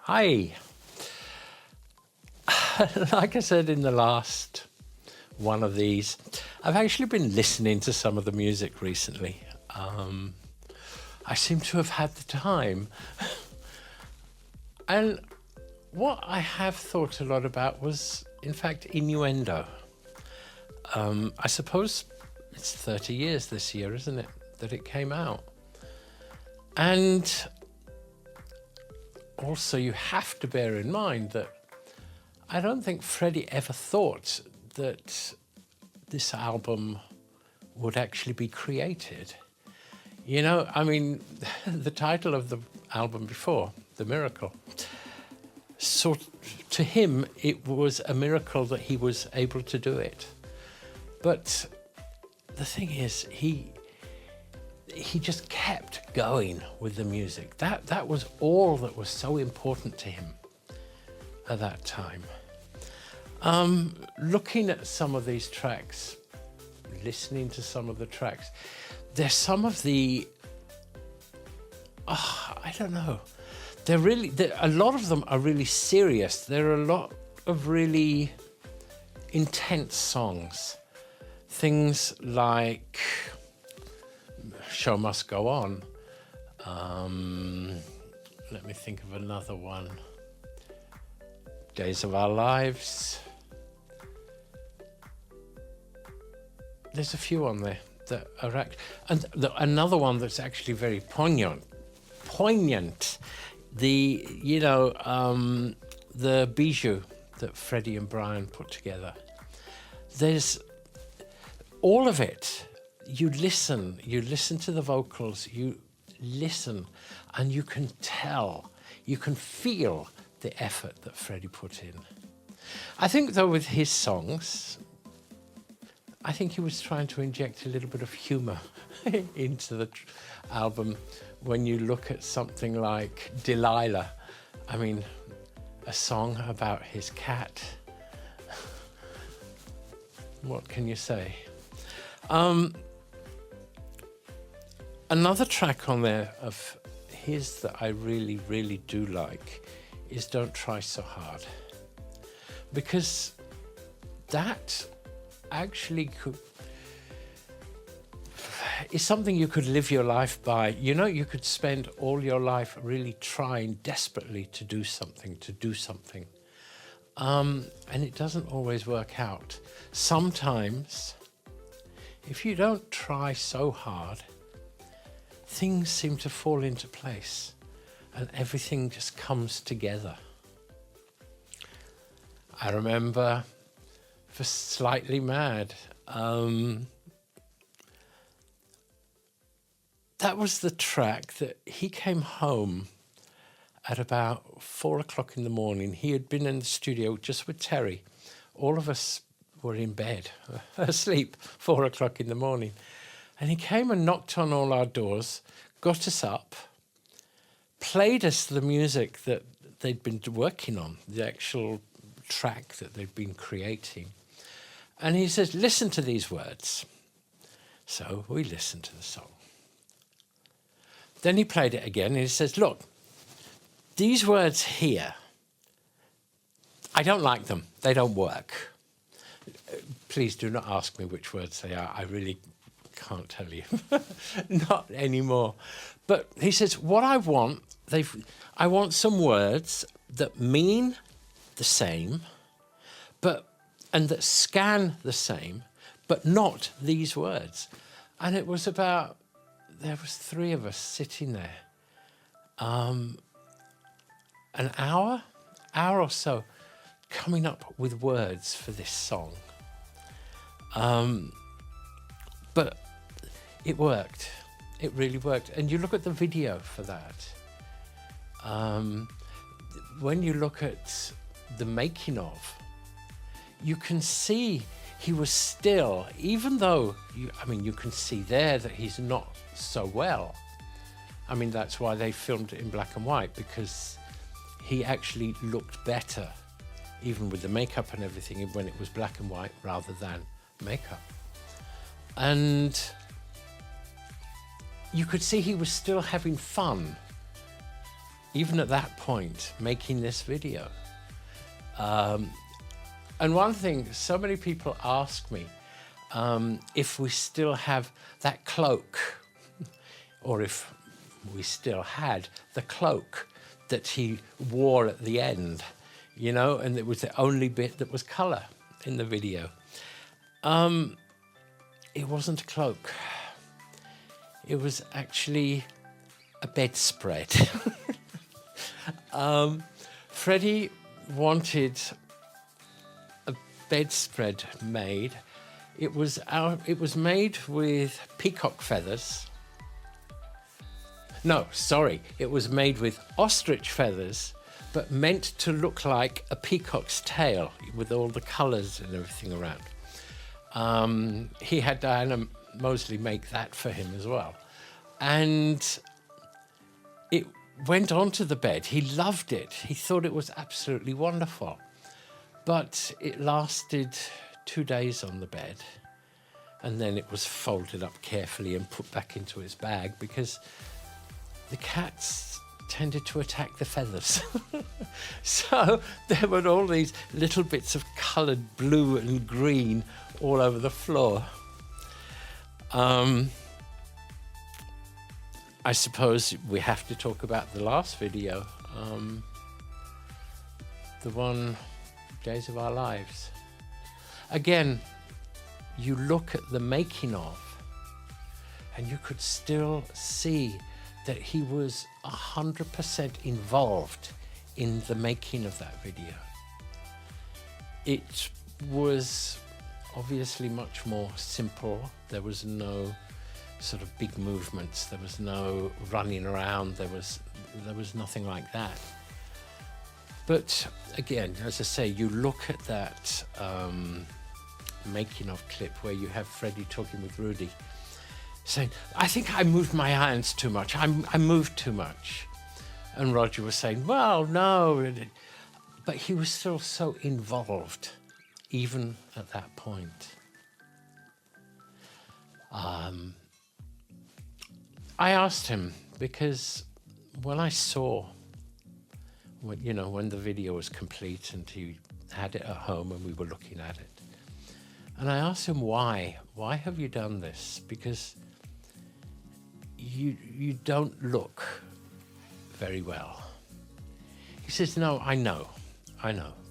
Hi. Like I said in the last one of these, I've actually been listening to some of the music recently. I seem to have had the time. And what I have thought a lot about was, in fact, Innuendo. I suppose it's 30 years this year, isn't it, that it came out? And also you have to bear in mind that I don't think Freddie ever thought that this album would actually be created. You know, I mean, the title of the album before, The Miracle, so to him, it was a miracle that he was able to do it. But the thing is, he just kept going with the music. That was all that was so important to him at that time. Looking at some of these tracks, listening to some of the tracks, there's some of the, I don't know, a lot of them are really serious. There are a lot of really intense songs. Things like Show Must Go On. Let me think of another one. Days of Our Lives. There's a few on there that are another one that's actually very poignant. The Bijou that Freddie and Brian put together. There's all of it. You listen to the vocals, you listen, and you can tell, you can feel the effort that Freddie put in. I think though with his songs, I think he was trying to inject a little bit of humor into the album. When you look at something like Delilah, I mean, a song about his cat. What can you say? Another track on there of his that I really, really do like is Don't Try So Hard. Because that actually is something you could live your life by. You know, you could spend all your life really trying desperately to do something. And it doesn't always work out. Sometimes, if you don't try so hard, things seem to fall into place and everything just comes together. I remember for Slightly Mad, that was the track that he came home at about 4 o'clock in the morning. He had been in the studio just with Terry. All of us were in bed, asleep, 4 o'clock in the morning. And he came and knocked on all our doors, got us up, played us the music that they'd been working on, the actual track that they'd been creating. And he says, listen to these words. So we listened to the song. Then he played it again and he says, look, these words here, I don't like them. They don't work. Please do not ask me which words they are. I really can't tell you. Not anymore. But he says, what I want, I want some words that mean the same, and that scan the same, but not these words. And it was about, there was 3 of us sitting there. An hour or so, coming up with words for this song. But it worked. It really worked. And you look at the video for that. When you look at the making of, you can see he was still, even though, you can see there that he's not so well. I mean, that's why they filmed it in black and white, because he actually looked better, even with the makeup and everything, when it was black and white rather than makeup. And you could see he was still having fun even at that point, making this video. And one thing, so many people ask me if we still have that cloak, or if we still had the cloak that he wore at the end, you know, and it was the only bit that was colour in the video. It wasn't a cloak. It was actually a bedspread. Freddie wanted a bedspread made. It was made with peacock feathers. No, sorry, it was made with ostrich feathers, but meant to look like a peacock's tail with all the colours and everything around. He had Diana Mosley make that for him as well. And it went onto the bed. He loved it. He thought it was absolutely wonderful. But it lasted 2 days on the bed. And then it was folded up carefully and put back into its bag because the cats tended to attack the feathers. So there were all these little bits of coloured blue and green all over the floor. I suppose we have to talk about the last video, the one, Days of Our Lives. Again, you look at the making of, and you could still see that he was 100% involved in the making of that video. It was obviously much more simple. There was no sort of big movements. There was no running around. There was nothing like that. But again, as I say, you look at that making of clip where you have Freddie talking with Rudy, saying, I think I moved my hands too much. I moved too much. And Roger was saying, well, no. But he was still so involved, even at that point. I asked him, because when I saw, when the video was complete and he had it at home and we were looking at it, and I asked him, why have you done this? Because you don't look very well. He says, no, I know,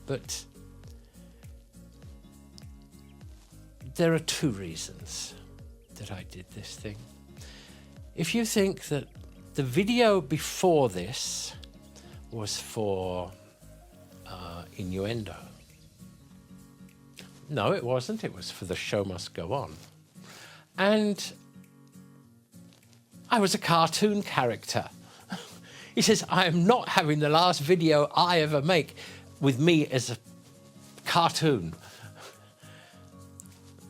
but there are 2 reasons that I did this thing. If you think that the video before this was for Innuendo, no, it wasn't. It was for The Show Must Go On. And I was a cartoon character. He says, I am not having the last video I ever make with me as a cartoon.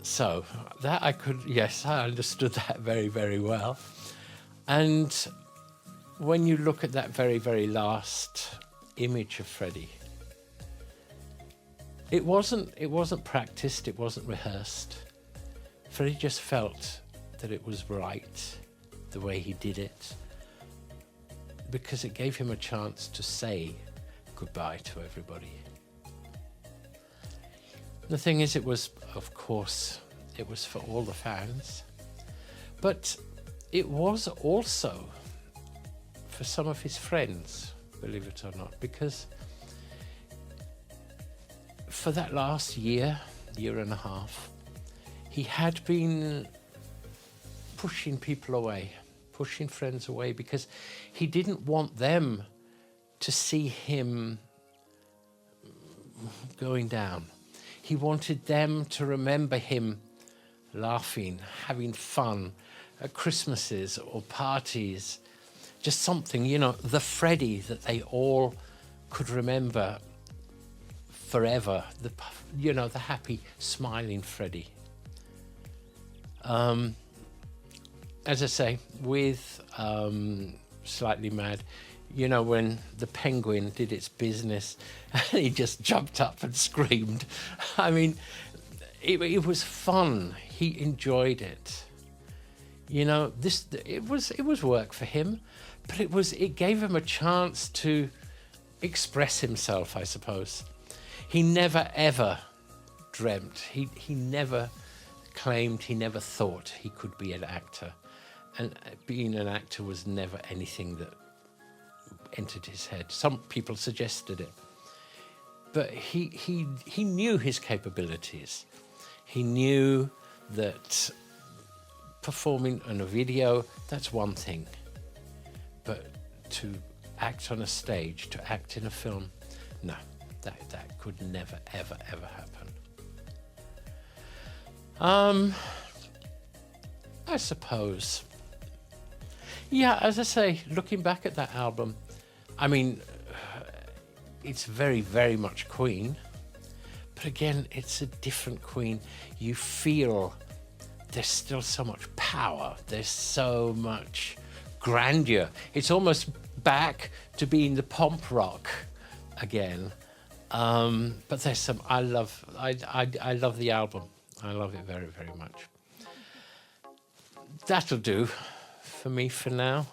So that I understood that very, very well. And when you look at that very, very last image of Freddie, it wasn't practiced, it wasn't rehearsed. Freddie just felt that it was right the way he did it, because it gave him a chance to say goodbye to everybody. The thing is, it was for all the fans, but it was also for some of his friends, believe it or not, because for that last year and a half, he had been pushing people away, pushing friends away, because he didn't want them to see him going down. He wanted them to remember him laughing, having fun at Christmases or parties, just something, the Freddie that they all could remember forever, the happy, smiling Freddie. As I say, with Slightly Mad, when the penguin did its business, he just jumped up and screamed. I mean, it was fun. He enjoyed it. It was work for him, But it gave him a chance to express himself, I suppose. He never ever dreamt, he never claimed, he never thought he could be an actor. And being an actor was never anything that entered his head. Some people suggested it. But he knew his capabilities. He knew that performing on a video, that's one thing. But to act on a stage, to act in a film, no, that could never, ever, ever happen. I suppose. Yeah, as I say, looking back at that album, I mean, it's very, very much Queen. But again, it's a different Queen. You feel there's still so much power. There's so much grandeur. It's almost back to being the pomp rock again. But there's some, I love the album. I love it very, very much. That'll do for me for now.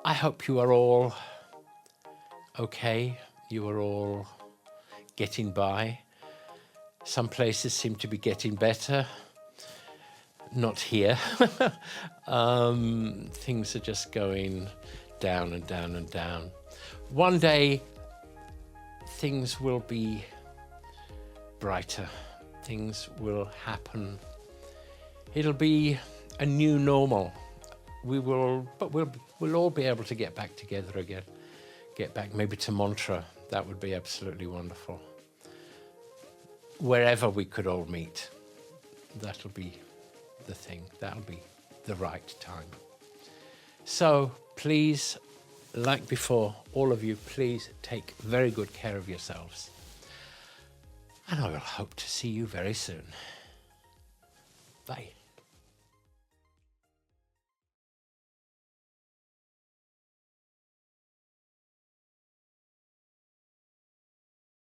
I hope you are all okay. You are all getting by. Some places seem to be getting better. Not here. Things are just going down and down and down. One day, things will be brighter. Things will happen. It'll be a new normal. We'll all be able to get back together again. Get back maybe to Montreux. That would be absolutely wonderful. Wherever we could all meet, that'll be the thing. That'll be the right time. So please, like before, all of you, please take very good care of yourselves. And I will hope to see you very soon. Bye.